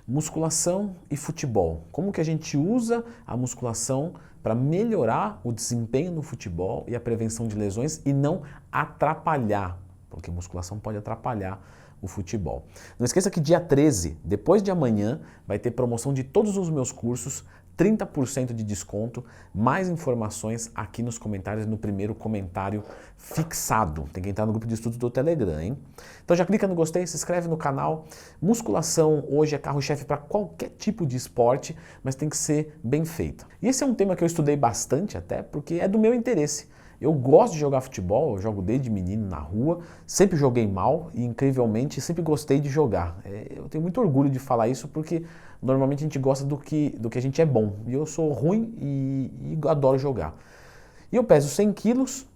Musculação e futebol. Como que a gente usa a musculação para melhorar o desempenho no futebol e a prevenção de lesões e não atrapalhar, porque musculação pode atrapalhar o futebol. Não esqueça que dia 13, depois de amanhã, vai ter promoção de todos os meus cursos, 30% de desconto, mais informações aqui nos comentários, no primeiro comentário fixado. Tem que entrar no grupo de estudos do Telegram, hein? Então já clica no gostei, se inscreve no canal. Musculação hoje é carro-chefe para qualquer tipo de esporte, mas tem que ser bem feita. E esse é um tema que eu estudei bastante até, porque é do meu interesse. Eu gosto de jogar futebol, eu jogo desde menino na rua, sempre joguei mal e incrivelmente sempre gostei de jogar. Eu tenho muito orgulho de falar isso porque normalmente a gente gosta do que a gente é bom. E eu sou ruim e adoro jogar. E eu peso 100 quilos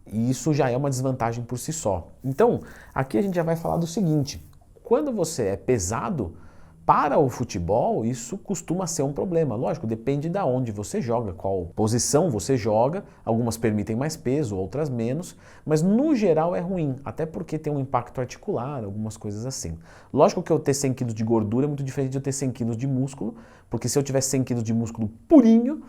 e isso já é uma desvantagem por si só. Então, aqui a gente já vai falar do seguinte, quando você é pesado, para o futebol, isso costuma ser um problema. Lógico, depende de onde você joga, qual posição você joga. Algumas permitem mais peso, outras menos, mas no geral é ruim, até porque tem um impacto articular, algumas coisas assim. Lógico que eu ter 100 kg de gordura é muito diferente de eu ter 100 kg de músculo, porque se eu tiver 100 kg de músculo purinho,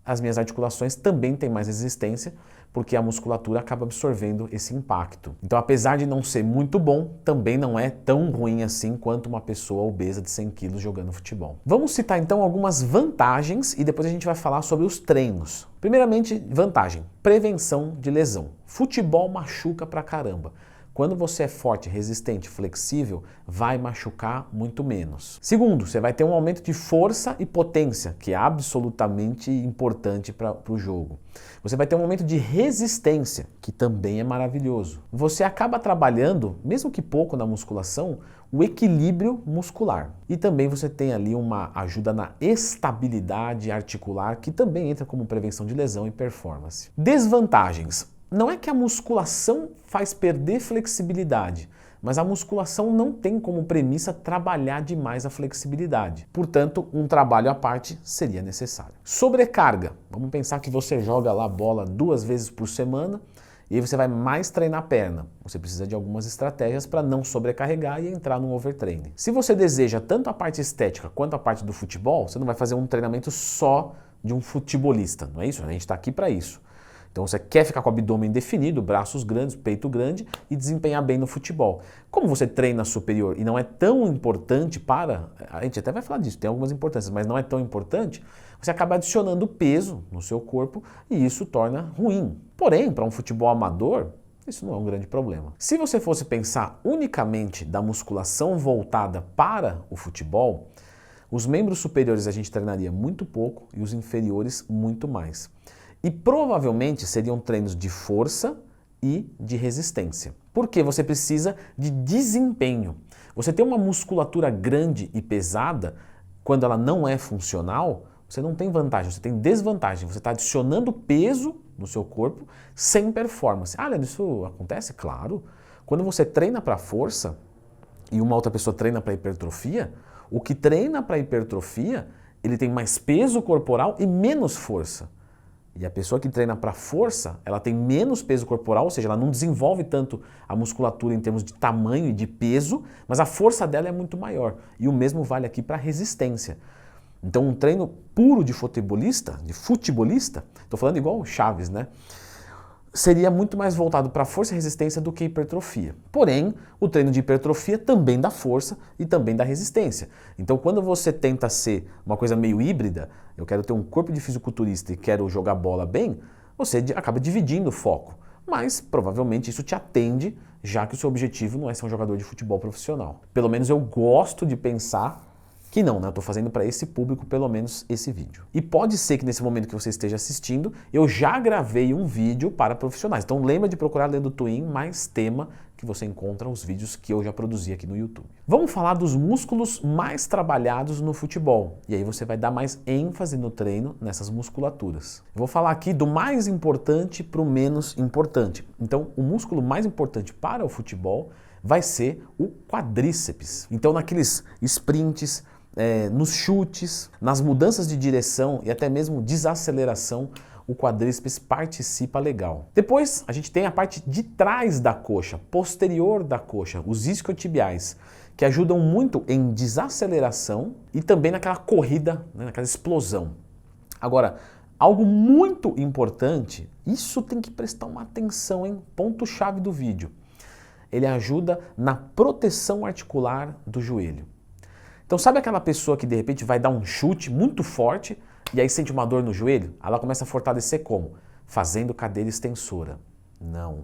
as minhas articulações também têm mais resistência, porque a musculatura acaba absorvendo esse impacto. Então, apesar de não ser muito bom, também não é tão ruim assim quanto uma pessoa obesa de 100 quilos jogando futebol. Vamos citar então algumas vantagens e depois a gente vai falar sobre os treinos. Primeiramente, vantagem, prevenção de lesão. Futebol machuca pra caramba. Quando você é forte, resistente, flexível, vai machucar muito menos. Segundo, você vai ter um aumento de força e potência, que é absolutamente importante para o jogo. Você vai ter um aumento de resistência, que também é maravilhoso. Você acaba trabalhando, mesmo que pouco na musculação, o equilíbrio muscular. E também você tem ali uma ajuda na estabilidade articular, que também entra como prevenção de lesão e performance. Desvantagens. Não é que a musculação faz perder flexibilidade, mas a musculação não tem como premissa trabalhar demais a flexibilidade. Portanto, um trabalho à parte seria necessário. Sobrecarga. Vamos pensar que você joga lá bola 2 vezes por semana e aí você vai mais treinar a perna. Você precisa de algumas estratégias para não sobrecarregar e entrar no overtraining. Se você deseja tanto a parte estética quanto a parte do futebol, você não vai fazer um treinamento só de um futebolista, não é isso? A gente está aqui para isso. Então você quer ficar com o abdômen definido, braços grandes, peito grande e desempenhar bem no futebol. Como você treina superior e não é tão importante para, a gente até vai falar disso, tem algumas importâncias, mas não é tão importante, você acaba adicionando peso no seu corpo e isso torna ruim. Porém, para um futebol amador, isso não é um grande problema. Se você fosse pensar unicamente da musculação voltada para o futebol, os membros superiores a gente treinaria muito pouco e os inferiores muito mais. E provavelmente seriam treinos de força e de resistência. Porque você precisa de desempenho. Você tem uma musculatura grande e pesada, quando ela não é funcional, você não tem vantagem, você tem desvantagem. Você está adicionando peso no seu corpo sem performance. Ah, Leandro, isso acontece? Claro. Quando você treina para força e uma outra pessoa treina para hipertrofia, o que treina para hipertrofia, ele tem mais peso corporal e menos força. E a pessoa que treina para força, ela tem menos peso corporal, ou seja, ela não desenvolve tanto a musculatura em termos de tamanho e de peso, mas a força dela é muito maior. E o mesmo vale aqui para resistência. Então um treino puro de futebolista, estou falando igual o Chaves, né? Seria muito mais voltado para força e resistência do que hipertrofia. Porém, o treino de hipertrofia também dá força e também dá resistência. Então, quando você tenta ser uma coisa meio híbrida, eu quero ter um corpo de fisiculturista e quero jogar bola bem, você acaba dividindo o foco. Mas, provavelmente, isso te atende, já que o seu objetivo não é ser um jogador de futebol profissional. Pelo menos eu gosto de pensar que não, né? Eu estou fazendo para esse público pelo menos esse vídeo. E pode ser que nesse momento que você esteja assistindo, eu já gravei um vídeo para profissionais. Então lembra de procurar Leandro Twin mais tema que você encontra os vídeos que eu já produzi aqui no YouTube. Vamos falar dos músculos mais trabalhados no futebol. E aí você vai dar mais ênfase no treino nessas musculaturas. Eu vou falar aqui do mais importante para o menos importante. Então o músculo mais importante para o futebol vai ser o quadríceps. Então naqueles sprints, nos chutes, nas mudanças de direção e até mesmo desaceleração, o quadríceps participa legal. Depois a gente tem a parte de trás da coxa, posterior da coxa, os isquiotibiais, que ajudam muito em desaceleração e também naquela corrida, né, naquela explosão. Agora, algo muito importante, isso tem que prestar uma atenção, hein? Ponto-chave do vídeo. Ele ajuda na proteção articular do joelho. Então sabe aquela pessoa que de repente vai dar um chute muito forte e aí sente uma dor no joelho? Ela começa a fortalecer como? Fazendo cadeira extensora. Não.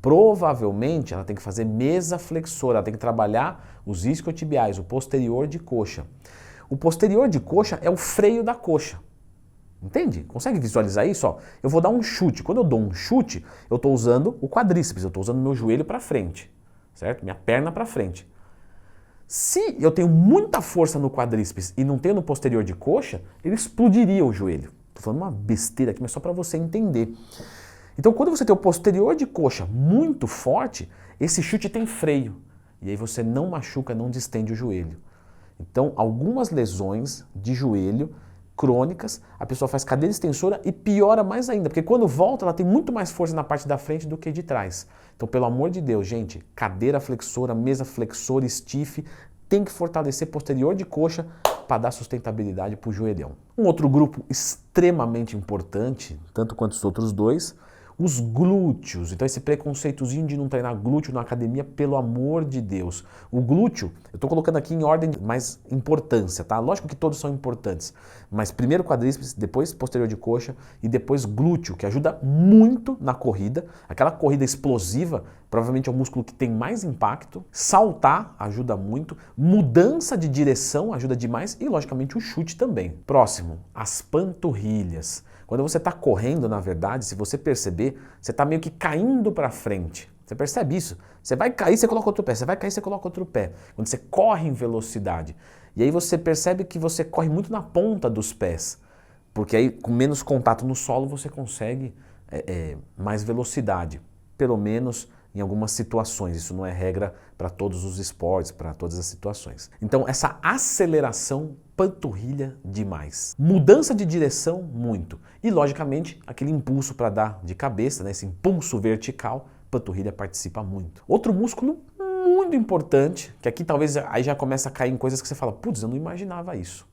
Provavelmente ela tem que fazer mesa flexora, ela tem que trabalhar os isquiotibiais, o posterior de coxa. O posterior de coxa é o freio da coxa. Entende? Consegue visualizar isso? Ó, eu vou dar um chute. Quando eu dou um chute, eu estou usando o quadríceps, eu estou usando meu joelho para frente, certo? Minha perna para frente. Se eu tenho muita força no quadríceps e não tenho no posterior de coxa, ele explodiria o joelho. Estou falando uma besteira aqui, mas só para você entender. Então, quando você tem o posterior de coxa muito forte, esse chute tem freio. E aí você não machuca, não distende o joelho. Então, algumas lesões de joelho crônicas, a pessoa faz cadeira extensora e piora mais ainda, porque quando volta ela tem muito mais força na parte da frente do que de trás. Então, pelo amor de Deus, gente, cadeira flexora, mesa flexora, stiff, tem que fortalecer posterior de coxa para dar sustentabilidade para o joelhão. Um outro grupo extremamente importante, tanto quanto os outros dois, os glúteos. Então esse preconceitozinho de não treinar glúteo na academia, pelo amor de Deus. O glúteo, eu estou colocando aqui em ordem de mais importância, tá? Lógico que todos são importantes, mas primeiro quadríceps, depois posterior de coxa e depois glúteo, que ajuda muito na corrida. Aquela corrida explosiva, provavelmente é o músculo que tem mais impacto. Saltar ajuda muito, mudança de direção ajuda demais e logicamente o chute também. Próximo, as panturrilhas. Quando você está correndo, na verdade, se você perceber, você está meio que caindo para frente. Você percebe isso? Você vai cair, você coloca outro pé. Você vai cair, você coloca outro pé. Quando você corre em velocidade. E aí você percebe que você corre muito na ponta dos pés. Porque aí, com menos contato no solo, você consegue mais velocidade. Pelo menos em algumas situações. Isso não é regra para todos os esportes, para todas as situações. Então, essa aceleração panturrilha demais. Mudança de direção, muito. E, logicamente, aquele impulso para dar de cabeça, né, esse impulso vertical, panturrilha participa muito. Outro músculo muito importante, que aqui talvez aí já começa a cair em coisas que você fala, putz, eu não imaginava isso.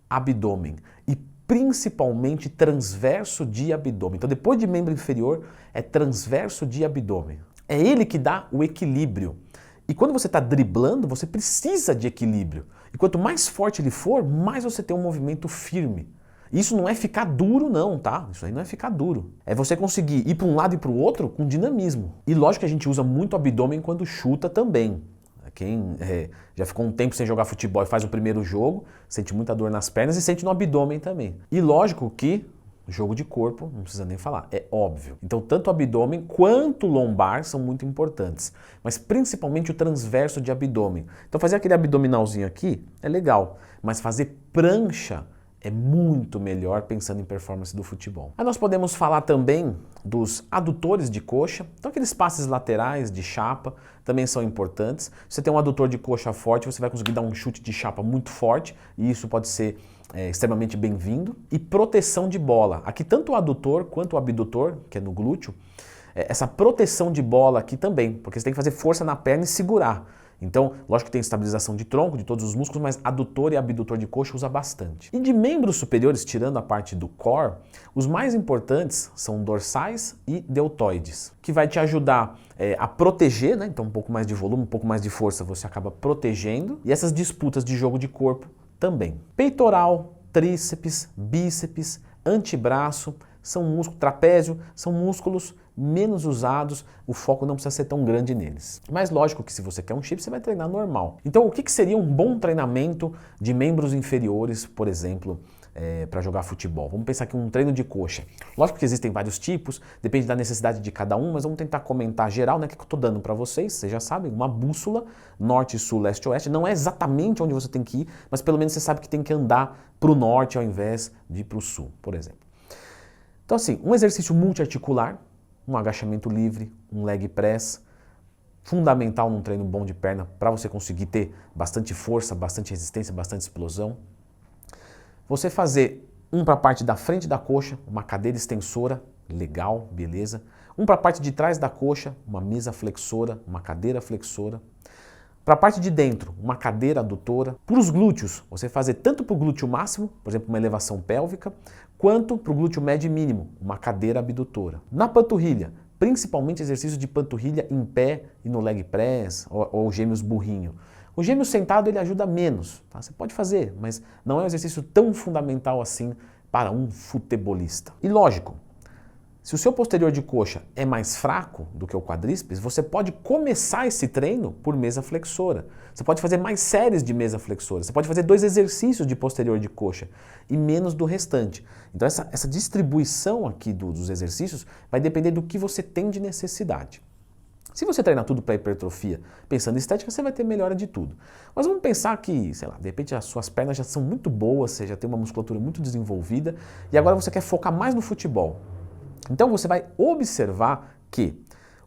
Abdômen. E principalmente transverso de abdômen. Então, depois de membro inferior, é transverso de abdômen. É ele que dá o equilíbrio. E quando você está driblando, você precisa de equilíbrio. E quanto mais forte ele for, mais você tem um movimento firme. Isso não é ficar duro não, tá? Isso aí não é ficar duro. É você conseguir ir para um lado e para o outro com dinamismo. E lógico que a gente usa muito abdômen quando chuta também. Quem já ficou um tempo sem jogar futebol e faz o primeiro jogo, sente muita dor nas pernas e sente no abdômen também. E lógico que jogo de corpo, não precisa nem falar, é óbvio. Então, tanto o abdômen quanto o lombar são muito importantes, mas principalmente o transverso de abdômen. Então, fazer aquele abdominalzinho aqui é legal, mas fazer prancha é muito melhor pensando em performance do futebol. Aí nós podemos falar também dos adutores de coxa, então aqueles passes laterais de chapa também são importantes. Se você tem um adutor de coxa forte, você vai conseguir dar um chute de chapa muito forte e isso pode ser extremamente bem-vindo. E proteção de bola. Aqui tanto o adutor quanto o abdutor, que é no glúteo, essa proteção de bola aqui também, porque você tem que fazer força na perna e segurar. Então, lógico que tem estabilização de tronco, de todos os músculos, mas adutor e abdutor de coxa usa bastante. E de membros superiores, tirando a parte do core, os mais importantes são dorsais e deltoides, que vai te ajudar a proteger, né? Então um pouco mais de volume, um pouco mais de força você acaba protegendo. E essas disputas de jogo de corpo também. Peitoral, tríceps, bíceps, antebraço, são músculos, trapézio, são músculos menos usados, o foco não precisa ser tão grande neles. Mas lógico que se você quer um shape, você vai treinar normal. Então o que seria um bom treinamento de membros inferiores, por exemplo, para jogar futebol? Vamos pensar aqui um treino de coxa. Lógico que existem vários tipos, depende da necessidade de cada um, mas vamos tentar comentar geral, né, que eu estou dando para vocês, vocês já sabem, uma bússola, norte, sul, leste, oeste, não é exatamente onde você tem que ir, mas pelo menos você sabe que tem que andar para o norte ao invés de ir para o sul, por exemplo. Então assim, um exercício multiarticular, um agachamento livre, um leg press, fundamental num treino bom de perna para você conseguir ter bastante força, bastante resistência, bastante explosão. Você fazer Um para a parte da frente da coxa, uma cadeira extensora, legal, beleza. Um para a parte de trás da coxa, uma mesa flexora, uma cadeira flexora. Para a parte de dentro, uma cadeira adutora. Para os glúteos, você fazer tanto para o glúteo máximo, por exemplo, uma elevação pélvica, quanto para o glúteo médio e mínimo, uma cadeira abdutora. Na panturrilha, principalmente exercícios de panturrilha em pé e no leg press ou gêmeos burrinho. O gêmeo sentado ele ajuda menos, tá? Você pode fazer, mas não é um exercício tão fundamental assim para um futebolista. E lógico, se o seu posterior de coxa é mais fraco do que o quadríceps, você pode começar esse treino por mesa flexora. Você pode fazer mais séries de mesa flexora. Você pode fazer 2 exercícios de posterior de coxa e menos do restante. Então essa distribuição aqui dos exercícios vai depender do que você tem de necessidade. Se você treinar tudo para hipertrofia, pensando em estética, você vai ter melhora de tudo. Mas vamos pensar que, sei lá, de repente as suas pernas já são muito boas, você já tem uma musculatura muito desenvolvida e agora você quer focar mais no futebol. Então você vai observar que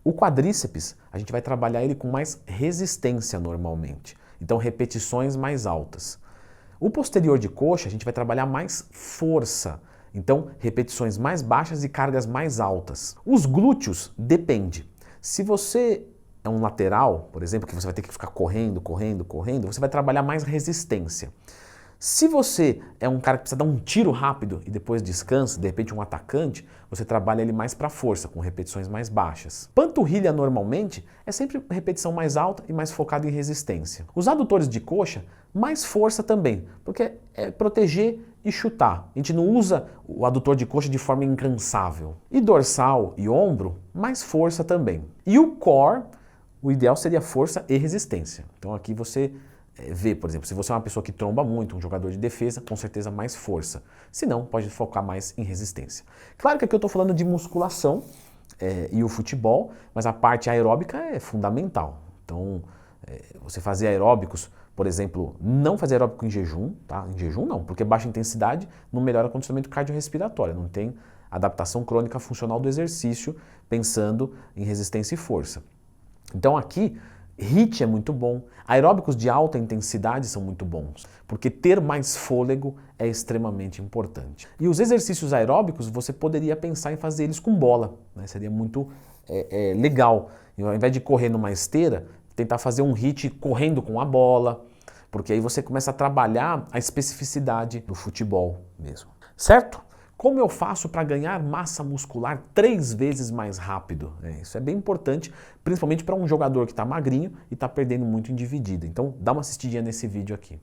o quadríceps, a gente vai trabalhar ele com mais resistência normalmente. Então repetições mais altas. O posterior de coxa, a gente vai trabalhar mais força. Então repetições mais baixas e cargas mais altas. Os glúteos, depende. Se você é um lateral, por exemplo, que você vai ter que ficar correndo, você vai trabalhar mais resistência. Se você é um cara que precisa dar um tiro rápido e depois descansa, de repente um atacante, você trabalha ele mais para força, com repetições mais baixas. Panturrilha normalmente é sempre repetição mais alta e mais focada em resistência. Os adutores de coxa, mais força também, porque é proteger e chutar. A gente não usa o adutor de coxa de forma incansável. E dorsal e ombro, mais força também. E o core, o ideal seria força e resistência. Então aqui você vê, por exemplo, se você é uma pessoa que tromba muito, um jogador de defesa, com certeza mais força. Se não, pode focar mais em resistência. Claro que aqui eu estou falando de musculação e o futebol, mas a parte aeróbica é fundamental. Então, você fazer aeróbicos, por exemplo, não fazer aeróbico em jejum, tá? Em jejum não, porque baixa intensidade não melhora o condicionamento cardiorrespiratório, não tem adaptação crônica funcional do exercício, pensando em resistência e força. Então aqui, HIIT é muito bom, aeróbicos de alta intensidade são muito bons, porque ter mais fôlego é extremamente importante. E os exercícios aeróbicos você poderia pensar em fazer eles com bola, né? Seria muito legal. E ao invés de correr numa esteira, tentar fazer um HIIT correndo com a bola, porque aí você começa a trabalhar a especificidade do futebol mesmo. Certo? Como eu faço para ganhar massa muscular 3 vezes mais rápido? Isso é bem importante, principalmente para um jogador que está magrinho e está perdendo muito em dividida. Então dá uma assistidinha nesse vídeo aqui.